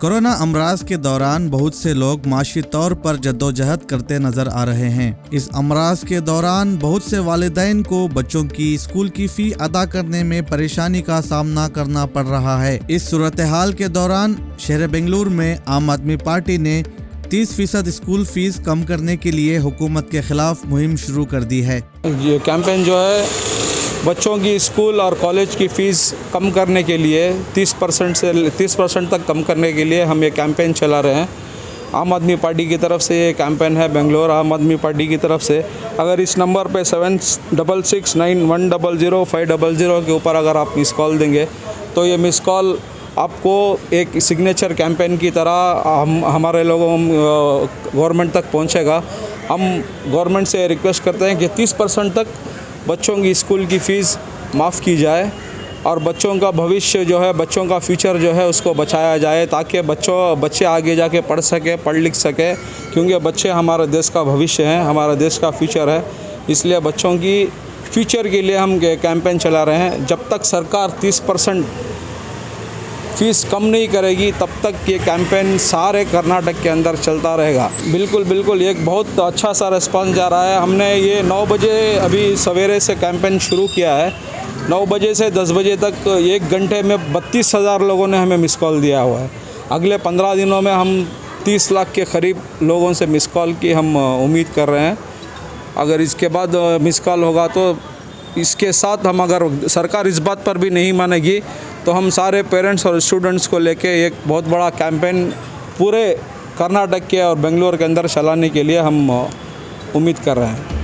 Corona अमराज के दौरान बहुत से लोग माशी तौर पर जद्दोजहद करते नजर आ रहे हैं। इस अमराज के दौरान बहुत से वालिदैन को बच्चों की स्कूल की फी अदा करने में परेशानी का सामना करना पड़ रहा है। इस सूरत हाल के दौरान शहर बेंगलुरु में आम आदमी पार्टी ने 30% स्कूल फीस कम करने के लिए हुकूमत के खिलाफ मुहिम शुरू कर दी है। ये कैंपेन जो है बच्चों की स्कूल और कॉलेज की फ़ीस कम करने के लिए 30% तक कम करने के लिए हम ये कैंपेन चला रहे हैं। आम आदमी पार्टी की तरफ से ये कैंपेन है, बेंगलोर आम आदमी पार्टी की तरफ से। अगर इस नंबर पे 7669100500 के ऊपर अगर आप मिस कॉल देंगे तो ये मिस कॉल आपको एक सिग्नेचर कैंपेन की तरह हमारे लोगों गवर्नमेंट तक पहुंचेगा। हम गवर्नमेंट से रिक्वेस्ट करते हैं कि 30% तक बच्चों की स्कूल की फ़ीस माफ़ की जाए और बच्चों का भविष्य जो है, बच्चों का फ्यूचर जो है उसको बचाया जाए, ताकि बच्चे आगे जाके पढ़ सके, पढ़ लिख सके, क्योंकि बच्चे हमारे देश का भविष्य हैं, हमारे देश का फ्यूचर है। इसलिए बच्चों की फ्यूचर के लिए हम कैंपेन चला रहे हैं। जब तक सरकार 30% फ़ीस कम नहीं करेगी तब तक ये कैंपेन सारे कर्नाटक के अंदर चलता रहेगा। बिल्कुल एक बहुत अच्छा सा रिस्पांस जा रहा है। हमने ये 9 बजे अभी सवेरे से कैंपेन शुरू किया है। 9 बजे से 10 बजे तक 1 घंटे में 32,000 लोगों ने हमें मिस कॉल दिया हुआ है। अगले 15 दिनों में हम 30 लाख के करीब लोगों से मिस कॉल की हम उम्मीद कर रहे हैं। अगर इसके बाद मिस कॉल होगा तो इसके साथ हम, अगर सरकार इस बात पर भी नहीं मानेगी तो हम सारे पेरेंट्स और स्टूडेंट्स को लेके एक बहुत बड़ा कैंपेन पूरे कर्नाटक के और बेंगलोर के अंदर चलाने के लिए हम उम्मीद कर रहे हैं।